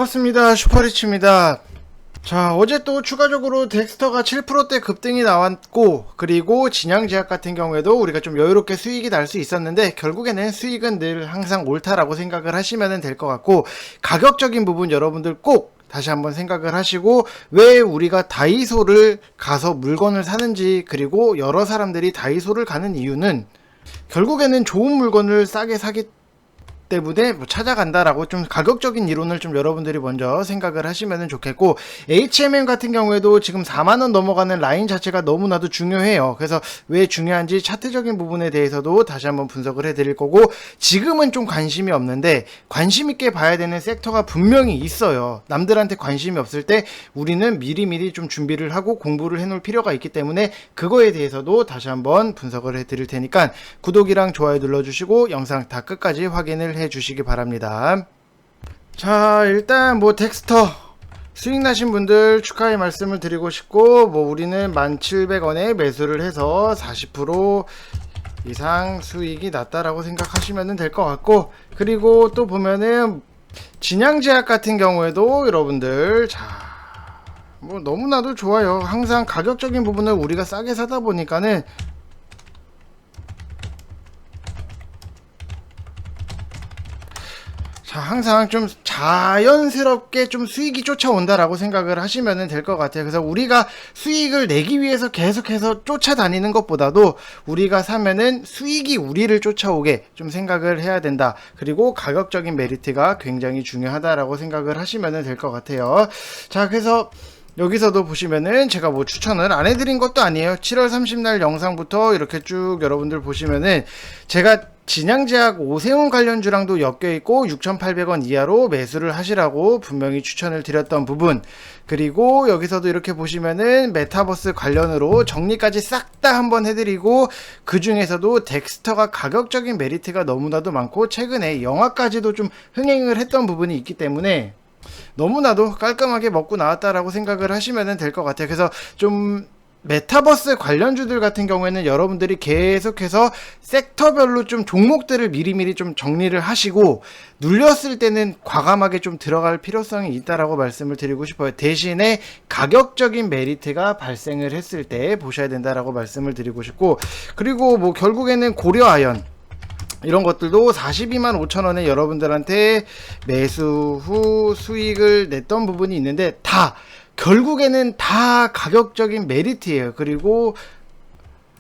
반갑습니다. 슈퍼리치입니다. 자, 어제 또 추가적으로 덱스터가 7%대 급등이 나왔고, 그리고 진양제약 같은 경우에도 우리가 좀 여유롭게 수익이 날 수 있었는데, 결국에는 수익은 늘 항상 옳다라고 생각을 하시면 될 것 같고, 가격적인 부분 여러분들 꼭 다시 한번 생각을 하시고, 왜 우리가 다이소를 가서 물건을 사는지, 그리고 여러 사람들이 다이소를 가는 이유는 결국에는 좋은 물건을 싸게 사기 때문에 찾아간다라고 좀 가격적인 이론을 좀 여러분들이 먼저 생각을 하시면 좋겠고, HMM 같은 경우에도 지금 4만원 넘어가는 라인 자체가 너무나도 중요해요. 그래서 왜 중요한지 차트적인 부분에 대해서도 다시 한번 분석을 해드릴 거고, 지금은 좀 관심이 없는데 관심 있게 봐야 되는 섹터가 분명히 있어요. 남들한테 관심이 없을 때 우리는 미리미리 좀 준비를 하고 공부를 해놓을 필요가 있기 때문에 그거에 대해서도 다시 한번 분석을 해드릴 테니까 구독이랑 좋아요 눌러주시고 영상 다 끝까지 확인을 해주시기 바랍니다. 자, 일단 뭐 덱스터 수익 나신 분들 축하의 말씀을 드리고 싶고, 뭐 우리는 1,700원에 매수를 해서 40% 이상 수익이 났다라고 생각하시면 될 것 같고, 그리고 또 보면은 진양제약 같은 경우에도 여러분들 뭐 너무나도 좋아요. 항상 가격적인 부분을 우리가 싸게 사다 보니까는 항상 좀 자연스럽게 좀 수익이 쫓아온다라고 생각을 하시면 될 것 같아요. 그래서 우리가 수익을 내기 위해서 계속해서 쫓아다니는 것보다도 우리가 사면은 수익이 우리를 쫓아오게 좀 생각을 해야 된다. 그리고 가격적인 메리트가 굉장히 중요하다라고 생각을 하시면 될 것 같아요. 자, 그래서 여기서도 보시면은 제가 뭐 추천을 안 해드린 것도 아니에요. 7월 30날 영상부터 이렇게 쭉 여러분들 보시면은 제가 진양제약 오세훈 관련주랑도 엮여있고 6,800원 이하로 매수를 하시라고 분명히 추천을 드렸던 부분, 그리고 여기서도 이렇게 보시면은 메타버스 관련으로 정리까지 싹 다 한번 해드리고, 그 중에서도 덱스터가 가격적인 메리트가 너무나도 많고 최근에 영화까지도 좀 흥행을 했던 부분이 있기 때문에 너무나도 깔끔하게 먹고 나왔다라고 생각을 하시면 될 것 같아요. 그래서 좀 메타버스 관련주들 같은 경우에는 여러분들이 계속해서 섹터별로 좀 종목들을 미리미리 좀 정리를 하시고, 눌렸을 때는 과감하게 좀 들어갈 필요성이 있다라고 말씀을 드리고 싶어요. 대신에 가격적인 메리트가 발생을 했을 때 보셔야 된다라고 말씀을 드리고 싶고, 그리고 뭐 결국에는 고려아연 이런 것들도 42만 5천원에 여러분들한테 매수 후 수익을 냈던 부분이 있는데, 결국에는 다 가격적인 메리트예요. 그리고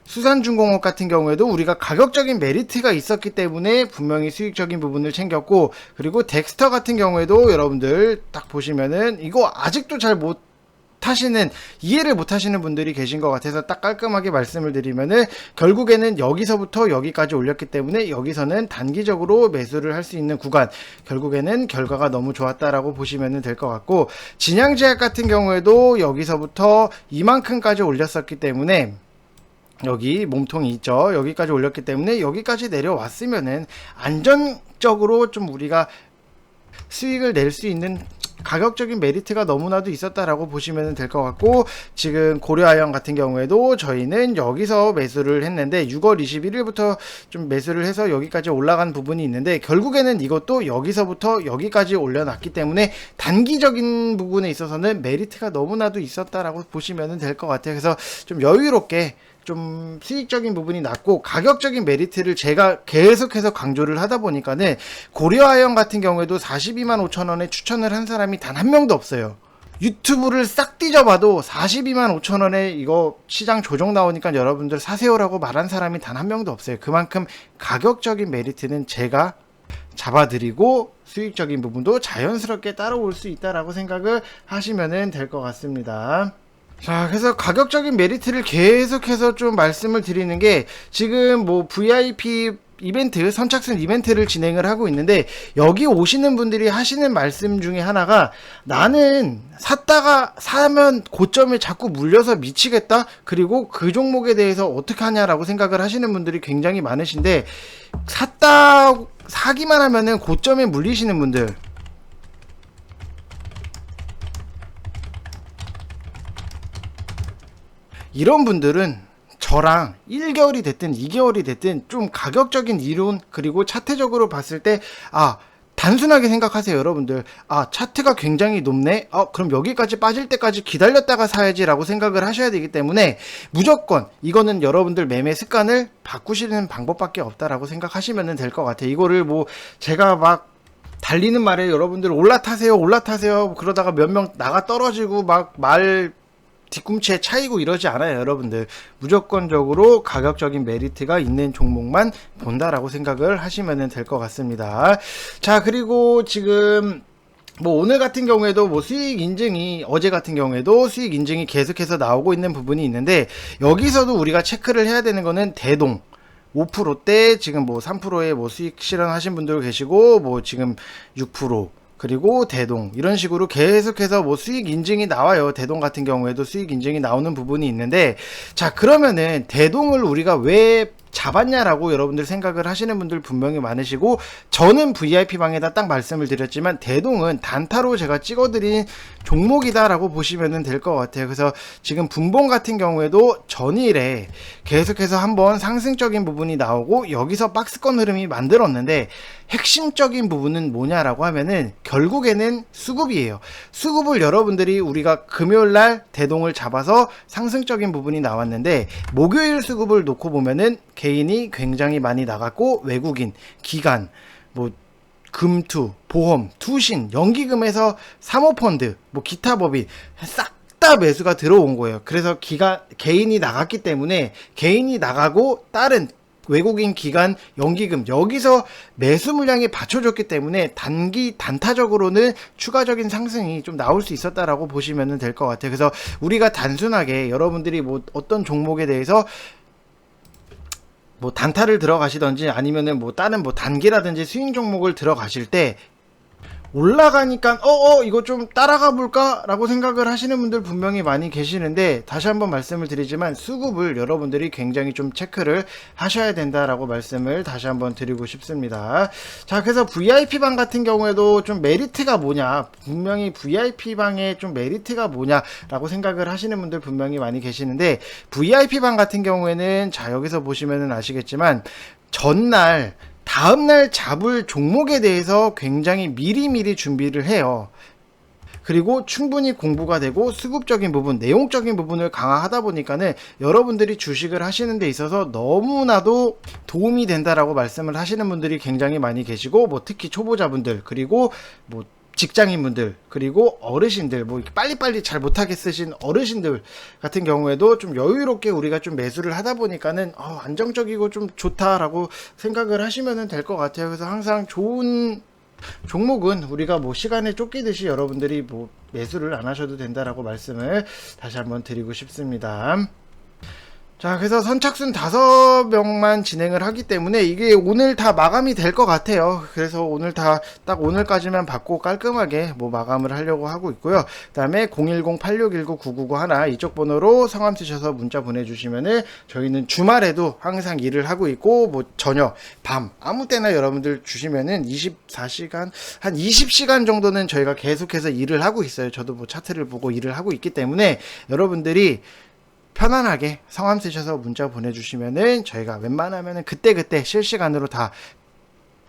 수산중공업 같은 경우에도 우리가 가격적인 메리트가 있었기 때문에 분명히 수익적인 부분을 챙겼고, 그리고 덱스터 같은 경우에도 여러분들 딱 보시면은 이거 아직도 잘 못 하시는, 이해를 못 하시는 분들이 계신 것 같아서 딱 깔끔하게 말씀을 드리면은, 결국에는 여기서부터 여기까지 올렸기 때문에 여기서는 단기적으로 매수를 할 수 있는 구간, 결국에는 결과가 너무 좋았다라고 보시면 될 것 같고, 진양제약 같은 경우에도 여기서부터 이만큼까지 올렸었기 때문에, 여기 몸통이 있죠. 여기까지 올렸기 때문에 여기까지 내려왔으면은 안정적으로 좀 우리가 수익을 낼 수 있는 가격적인 메리트가 너무나도 있었다라고 보시면 될 것 같고, 지금 고려아연 같은 경우에도 저희는 여기서 매수를 했는데 6월 21일부터 좀 매수를 해서 여기까지 올라간 부분이 있는데, 결국에는 이것도 여기서부터 여기까지 올려놨기 때문에 단기적인 부분에 있어서는 메리트가 너무나도 있었다라고 보시면 될 것 같아요. 그래서 좀 여유롭게 좀 수익적인 부분이 낮고 가격적인 메리트를 제가 계속해서 강조를 하다 보니까는, 고려아연 같은 경우에도 42만 5천원에 추천을 한 사람이 단 한 명도 없어요. 유튜브를 싹 뒤져봐도 42만 5천원에 이거 시장 조정 나오니까 여러분들 사세요라고 말한 사람이 단 한 명도 없어요. 그만큼 가격적인 메리트는 제가 잡아드리고 수익적인 부분도 자연스럽게 따라올 수 있다라고 생각을 하시면 될 것 같습니다. 자, 그래서 가격적인 메리트를 계속해서 좀 말씀을 드리는 게, 지금 뭐 VIP 이벤트, 선착순 이벤트를 진행을 하고 있는데, 여기 오시는 분들이 하시는 말씀 중에 하나가, 나는 사면 고점에 자꾸 물려서 미치겠다, 그리고 그 종목에 대해서 어떻게 하냐라고 생각을 하시는 분들이 굉장히 많으신데, 사기만 하면은 고점에 물리시는 분들, 이런 분들은 저랑 1개월이 됐든 2개월이 됐든 좀 가격적인 이론, 그리고 차트적으로 봤을 때 단순하게 생각하세요, 여러분들. 아, 차트가 굉장히 높네? 그럼 여기까지 빠질 때까지 기다렸다가 사야지라고 생각을 하셔야 되기 때문에 무조건 이거는 여러분들 매매 습관을 바꾸시는 방법밖에 없다라고 생각하시면 될 것 같아요. 이거를 뭐 제가 막 달리는 말에 여러분들 올라타세요, 올라타세요. 그러다가 몇 명 나가 떨어지고 막 말 뒤꿈치에 차이고 이러지 않아요, 여러분들. 무조건적으로 가격적인 메리트가 있는 종목만 본다라고 생각을 하시면 될 것 같습니다. 자, 그리고 지금 뭐 오늘 같은 경우에도 뭐 수익 인증이, 어제 같은 경우에도 수익 인증이 계속해서 나오고 있는 부분이 있는데, 여기서도 우리가 체크를 해야 되는 거는 대동 5%대 지금 뭐 3%의 뭐 수익 실현하신 분들 계시고, 뭐 지금 6%, 그리고 대동, 이런 식으로 계속해서 뭐 수익 인증이 나와요. 대동 같은 경우에도 수익 인증이 나오는 부분이 있는데, 자, 그러면은 대동을 우리가 왜 잡았냐라고 여러분들 생각을 하시는 분들 분명히 많으시고, 저는 VIP 방에다 딱 말씀을 드렸지만 대동은 단타로 제가 찍어드린 종목이다라고 보시면 될 것 같아요. 그래서 지금 분봉 같은 경우에도 전일에 계속해서 한번 상승적인 부분이 나오고 여기서 박스권 흐름이 만들었는데, 핵심적인 부분은 뭐냐라고 하면은 결국에는 수급이에요. 수급을 여러분들이, 우리가 금요일날 대동을 잡아서 상승적인 부분이 나왔는데, 목요일 수급을 놓고 보면은 개인이 굉장히 많이 나갔고, 외국인, 기관, 뭐 금투, 보험, 투신, 연기금에서 사모펀드, 뭐 기타 법인 싹 다 매수가 들어온 거예요. 그래서 개인이 나갔기 때문에, 개인이 나가고 다른 외국인, 기관, 연기금, 여기서 매수 물량이 받쳐줬기 때문에 단타적으로는 추가적인 상승이 좀 나올 수 있었다라고 보시면 될 것 같아요. 그래서 우리가 단순하게 여러분들이 뭐 어떤 종목에 대해서 뭐 단타를 들어가시던지 아니면은 뭐 다른 뭐 단기라든지 스윙 종목을 들어가실 때, 올라가니까 이거 좀 따라가 볼까 라고 생각을 하시는 분들 분명히 많이 계시는데, 다시 한번 말씀을 드리지만 수급을 여러분들이 굉장히 좀 체크를 하셔야 된다라고 말씀을 다시 한번 드리고 싶습니다. 자, 그래서 VIP방 같은 경우에도 좀 메리트가 뭐냐, 분명히 VIP방에 좀 메리트가 뭐냐 라고 생각을 하시는 분들 분명히 많이 계시는데, VIP방 같은 경우에는, 자, 여기서 보시면은 아시겠지만 전날 다음날 잡을 종목에 대해서 굉장히 미리미리 준비를 해요. 그리고 충분히 공부가 되고 수급적인 부분, 내용적인 부분을 강화하다 보니까는 여러분들이 주식을 하시는 데 있어서 너무나도 도움이 된다라고 말씀을 하시는 분들이 굉장히 많이 계시고, 뭐 특히 초보자분들, 그리고 뭐 직장인분들, 그리고 어르신들, 뭐 빨리빨리 잘 못하게 쓰신 어르신들 같은 경우에도 좀 여유롭게 우리가 좀 매수를 하다 보니까는 안정적이고 좀 좋다라고 생각을 하시면 될 것 같아요. 그래서 항상 좋은 종목은 우리가 뭐 시간에 쫓기듯이 여러분들이 뭐 매수를 안 하셔도 된다라고 말씀을 다시 한번 드리고 싶습니다. 자, 그래서 선착순 5명만 진행을 하기 때문에 이게 오늘 다 마감이 될 것 같아요. 그래서 오늘 다 딱 오늘까지만 받고 깔끔하게 뭐 마감을 하려고 하고 있고요. 그 다음에 010-8619-9991 이쪽 번호로 성함 쓰셔서 문자 보내주시면은 저희는 주말에도 항상 일을 하고 있고, 뭐 저녁, 밤 아무 때나 여러분들 주시면은 24시간, 한 20시간 정도는 저희가 계속해서 일을 하고 있어요. 저도 뭐 차트를 보고 일을 하고 있기 때문에 여러분들이 편안하게 성함 쓰셔서 문자 보내주시면은 저희가 웬만하면은 그때그때 실시간으로 다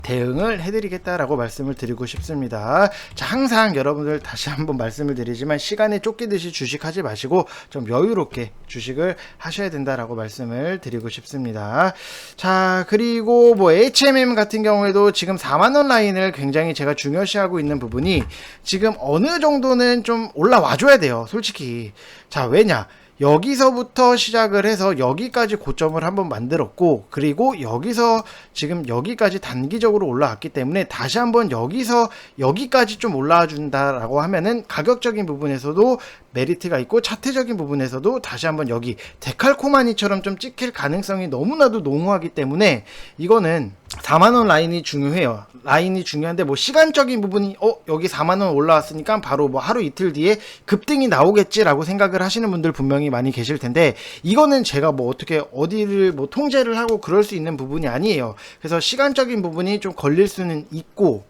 대응을 해드리겠다라고 말씀을 드리고 싶습니다. 자, 항상 여러분들 다시 한번 말씀을 드리지만 시간에 쫓기듯이 주식하지 마시고 좀 여유롭게 주식을 하셔야 된다라고 말씀을 드리고 싶습니다. 자, 그리고 뭐 HMM 같은 경우에도 지금 4만원 라인을 굉장히 제가 중요시하고 있는 부분이, 지금 어느 정도는 좀 올라와 줘야 돼요, 솔직히. 자, 왜냐, 여기서부터 시작을 해서 여기까지 고점을 한번 만들었고, 그리고 여기서 지금 여기까지 단기적으로 올라왔기 때문에 다시 한번 여기서 여기까지 좀 올라와 준다라고 하면은 가격적인 부분에서도 메리트가 있고, 차트적인 부분에서도 다시 한번 여기 데칼코마니처럼 좀 찍힐 가능성이 너무나도 농후하기 때문에 이거는 4만원 라인이 중요해요. 라인이 중요한데, 뭐 시간적인 부분이 여기 4만원 올라왔으니까 바로 뭐 하루 이틀 뒤에 급등이 나오겠지라고 생각을 하시는 분들 분명히 많이 계실 텐데, 이거는 제가 뭐 어떻게 어디를 뭐 통제를 하고 그럴 수 있는 부분이 아니에요. 그래서 시간적인 부분이 좀 걸릴 수는 있고,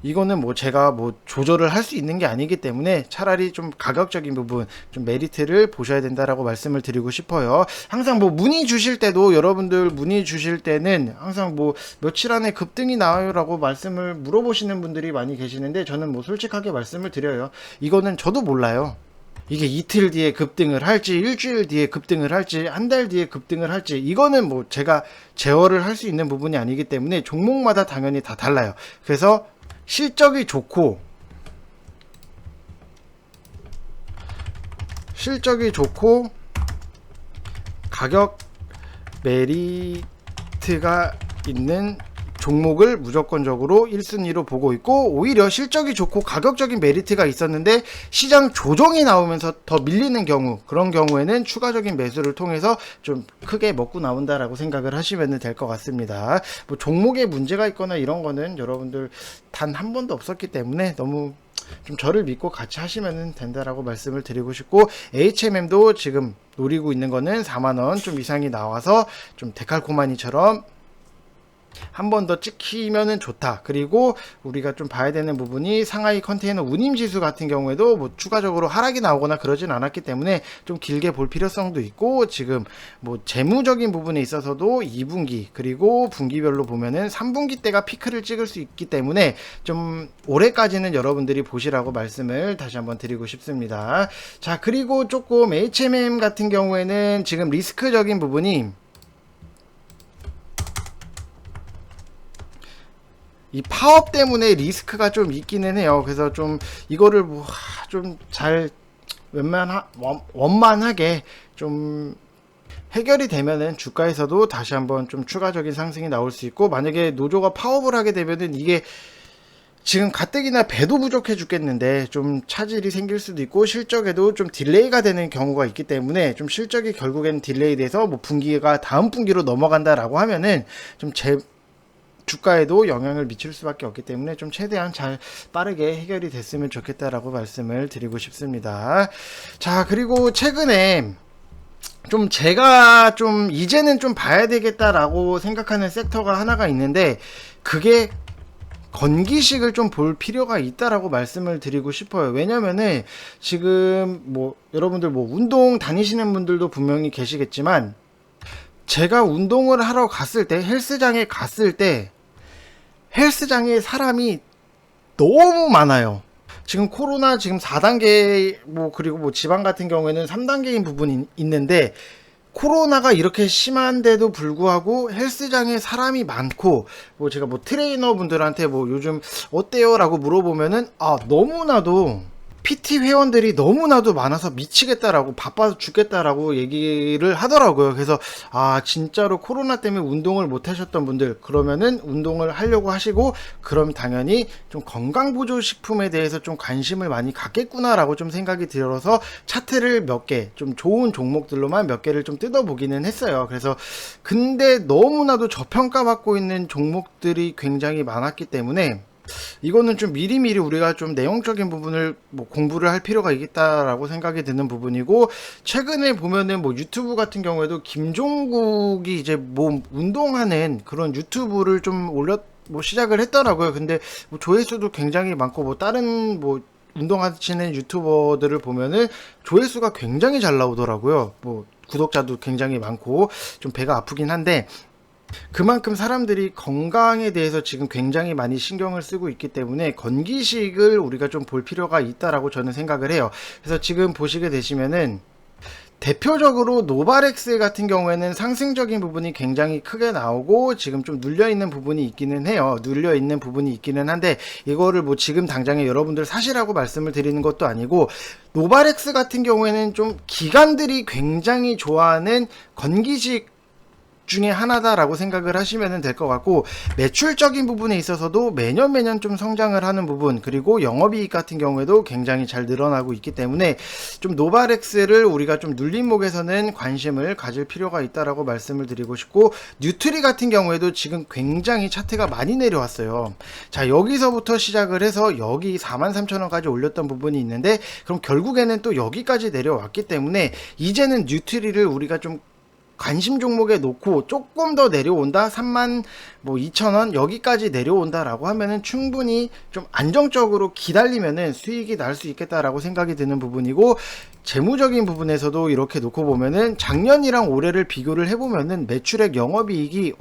이거는 뭐 제가 뭐 조절을 할 수 있는 게 아니기 때문에 차라리 좀 가격적인 부분, 좀 메리트를 보셔야 된다라고 말씀을 드리고 싶어요. 항상 뭐 문의 주실 때도, 여러분들 문의 주실 때는 항상 뭐 며칠 안에 급등이 나와요라고 말씀을 물어보시는 분들이 많이 계시는데, 저는 뭐 솔직하게 말씀을 드려요. 이거는 저도 몰라요. 이게 이틀 뒤에 급등을 할지, 일주일 뒤에 급등을 할지, 한 달 뒤에 급등을 할지, 이거는 뭐 제가 제어를 할 수 있는 부분이 아니기 때문에 종목마다 당연히 다 달라요. 그래서 실적이 좋고 가격 메리트가 있는 종목을 무조건적으로 1순위로 보고 있고, 오히려 실적이 좋고 가격적인 메리트가 있었는데 시장 조정이 나오면서 더 밀리는 경우, 그런 경우에는 추가적인 매수를 통해서 좀 크게 먹고 나온다라고 생각을 하시면 될 것 같습니다. 뭐 종목에 문제가 있거나 이런 거는 여러분들 단 한 번도 없었기 때문에 너무 좀 저를 믿고 같이 하시면 된다라고 말씀을 드리고 싶고, HMM도 지금 노리고 있는 거는 4만원 좀 이상이 나와서 좀 데칼코마니처럼 한 번 더 찍히면은 좋다. 그리고 우리가 좀 봐야 되는 부분이 상하이 컨테이너 운임 지수 같은 경우에도 뭐 추가적으로 하락이 나오거나 그러진 않았기 때문에 좀 길게 볼 필요성도 있고, 지금 뭐 재무적인 부분에 있어서도 2분기 그리고 분기별로 보면은 3분기 때가 피크를 찍을 수 있기 때문에 좀 올해까지는 여러분들이 보시라고 말씀을 다시 한번 드리고 싶습니다. 자, 그리고 조금 HMM 같은 경우에는 지금 리스크적인 부분이, 이 파업 때문에 리스크가 좀 있기는 해요. 그래서 좀 이거를 뭐 좀 잘 원만하게 좀 해결이 되면은 주가에서도 다시 한번 좀 추가적인 상승이 나올 수 있고, 만약에 노조가 파업을 하게 되면은 이게 지금 가뜩이나 배도 부족해 죽겠는데 좀 차질이 생길 수도 있고, 실적에도 좀 딜레이가 되는 경우가 있기 때문에, 좀 실적이 결국엔 딜레이 돼서 뭐 분기가 다음 분기로 넘어간다라고 하면은 좀 주가에도 영향을 미칠 수밖에 없기 때문에 좀 최대한 잘 빠르게 해결이 됐으면 좋겠다라고 말씀을 드리고 싶습니다. 자, 그리고 최근에 좀 제가 좀 이제는 좀 봐야 되겠다라고 생각하는 섹터가 하나가 있는데, 그게 건기식을 좀 볼 필요가 있다라고 말씀을 드리고 싶어요. 왜냐면은 지금 뭐 여러분들 뭐 운동 다니시는 분들도 분명히 계시겠지만, 제가 운동을 하러 갔을 때, 헬스장에 갔을 때 헬스장에 사람이 너무 많아요. 지금 코로나 지금 4단계, 뭐 그리고 뭐 지방 같은 경우에는 3단계인 부분이 있는데, 코로나가 이렇게 심한데도 불구하고 헬스장에 사람이 많고, 뭐 제가 뭐 트레이너 분들한테 뭐 요즘 어때요? 라고 물어보면은 너무나도 PT 회원들이 너무나도 많아서 미치겠다라고, 바빠서 죽겠다라고 얘기를 하더라고요. 그래서 진짜로 코로나 때문에 운동을 못 하셨던 분들, 그러면은 운동을 하려고 하시고, 그럼 당연히 좀 건강보조식품에 대해서 좀 관심을 많이 갖겠구나라고 좀 생각이 들어서 차트를 몇 개, 좀 좋은 종목들로만 몇 개를 좀 뜯어보기는 했어요. 그래서 근데 너무나도 저평가받고 있는 종목들이 굉장히 많았기 때문에, 이거는 좀 미리미리 우리가 좀 내용적인 부분을 뭐 공부를 할 필요가 있겠다라고 생각이 드는 부분이고, 최근에 보면은 뭐 유튜브 같은 경우에도 김종국이 이제 뭐 운동하는 그런 유튜브를 좀 뭐 시작을 했더라고요. 근데 뭐 조회수도 굉장히 많고, 뭐 다른 뭐 운동하시는 유튜버들을 보면은 조회수가 굉장히 잘 나오더라고요. 뭐 구독자도 굉장히 많고, 좀 배가 아프긴 한데, 그만큼 사람들이 건강에 대해서 지금 굉장히 많이 신경을 쓰고 있기 때문에 건기식을 우리가 좀 볼 필요가 있다라고 저는 생각을 해요. 그래서 지금 보시게 되시면은 대표적으로 노바렉스 같은 경우에는 상승적인 부분이 굉장히 크게 나오고, 지금 좀 눌려있는 부분이 있기는 해요. 눌려있는 부분이 있기는 한데, 이거를 뭐 지금 당장에 여러분들 사시라고 말씀을 드리는 것도 아니고, 노바렉스 같은 경우에는 좀 기관들이 굉장히 좋아하는 건기식 중에 하나다라고 생각을 하시면 될 것 같고, 매출적인 부분에 있어서도 매년 좀 성장을 하는 부분, 그리고 영업이익 같은 경우에도 굉장히 잘 늘어나고 있기 때문에 좀 노바렉스를 우리가 좀 눌림목에서는 관심을 가질 필요가 있다라고 말씀을 드리고 싶고, 뉴트리 같은 경우에도 지금 굉장히 차트가 많이 내려왔어요. 자, 여기서부터 시작을 해서 여기 43,000원까지 올렸던 부분이 있는데, 그럼 결국에는 또 여기까지 내려왔기 때문에 이제는 뉴트리를 우리가 좀 관심 종목에 놓고 조금 더 내려온다, 3만 뭐 2천원 여기까지 내려온다라고 하면은 충분히 좀 안정적으로 기다리면은 수익이 날 수 있겠다라고 생각이 드는 부분이고, 재무적인 부분에서도 이렇게 놓고 보면은 작년이랑 올해를 비교를 해보면은 매출액 영업이익이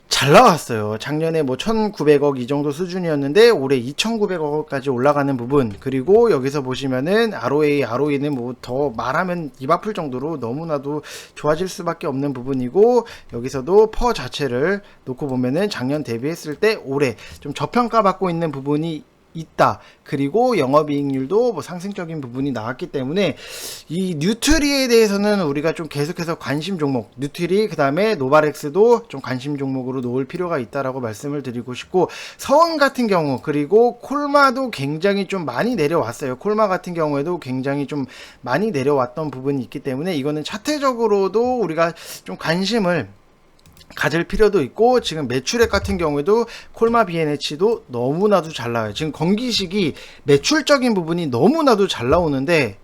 잘 나왔어요. 작년에 뭐 1900억 이 정도 수준이었는데 올해 2900억까지 올라가는 부분, 그리고 여기서 보시면은 ROE는 뭐 더 말하면 입 아플 정도로 너무나도 좋아질 수밖에 없는 부분이고, 여기서도 퍼 자체를 놓고 보면은 작년 대비했을 때 올해 좀 저평가받고 있는 부분이 있다. 그리고 영업이익률도 뭐 상승적인 부분이 나왔기 때문에 이 뉴트리에 대해서는 우리가 좀 계속해서 관심 종목, 뉴트리 그 다음에 노바렉스도 좀 관심 종목으로 놓을 필요가 있다라고 말씀을 드리고 싶고, 서원 같은 경우 그리고 콜마도 굉장히 좀 많이 내려왔어요. 콜마 같은 경우에도 굉장히 좀 많이 내려왔던 부분이 있기 때문에 이거는 차트적으로도 우리가 좀 관심을 가질 필요도 있고, 지금 매출액 같은 경우에도 콜마 B&H도 너무나도 잘 나와요. 지금 건기식이 매출적인 부분이 너무나도 잘 나오는데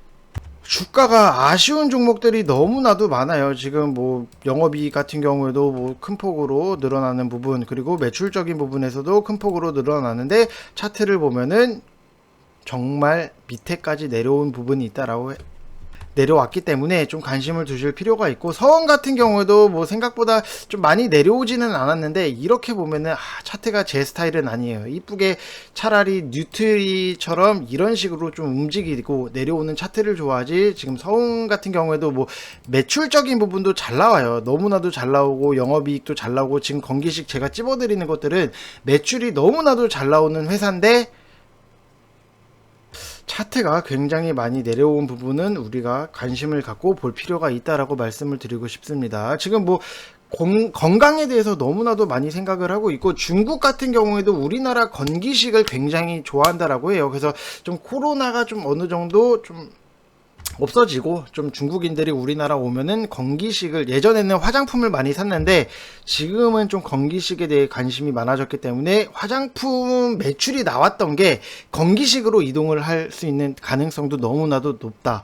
주가가 아쉬운 종목들이 너무나도 많아요. 지금 뭐 영업이익 같은 경우에도 뭐 큰 폭으로 늘어나는 부분, 그리고 매출적인 부분에서도 큰 폭으로 늘어나는데 차트를 보면은 정말 밑에까지 내려온 부분이 있다라고 내려왔기 때문에 좀 관심을 두실 필요가 있고, 서원 같은 경우에도 뭐 생각보다 좀 많이 내려오지는 않았는데 이렇게 보면은 차트가 제 스타일은 아니에요. 이쁘게 차라리 뉴트리처럼 이런 식으로 좀 움직이고 내려오는 차트를 좋아하지, 지금 서원 같은 경우에도 뭐 매출적인 부분도 잘 나와요. 너무나도 잘 나오고 영업이익도 잘 나오고, 지금 건기식 제가 찝어드리는 것들은 매출이 너무나도 잘 나오는 회사인데 차트가 굉장히 많이 내려온 부분은 우리가 관심을 갖고 볼 필요가 있다라고 말씀을 드리고 싶습니다. 지금 뭐 건강에 대해서 너무나도 많이 생각을 하고 있고, 중국 같은 경우에도 우리나라 건기식을 굉장히 좋아한다라고 해요. 그래서 좀 코로나가 좀 어느 정도 좀 없어지고 좀 중국인들이 우리나라 오면은 건기식을, 예전에는 화장품을 많이 샀는데 지금은 좀 건기식에 대해 관심이 많아졌기 때문에 화장품 매출이 나왔던 게 건기식으로 이동을 할 수 있는 가능성도 너무나도 높다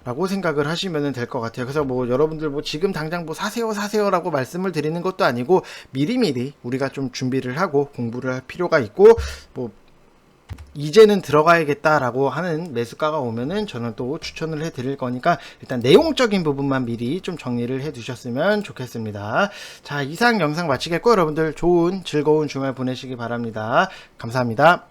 라고 생각을 하시면 될 것 같아요. 그래서 뭐 여러분들 뭐 지금 당장 뭐 사세요라고 말씀을 드리는 것도 아니고, 미리미리 우리가 좀 준비를 하고 공부를 할 필요가 있고, 뭐 이제는 들어가야겠다라고 하는 매수가가 오면은 저는 또 추천을 해 드릴 거니까 일단 내용적인 부분만 미리 좀 정리를 해 두셨으면 좋겠습니다. 자, 이상 영상 마치겠고 여러분들 좋은 즐거운 주말 보내시기 바랍니다. 감사합니다.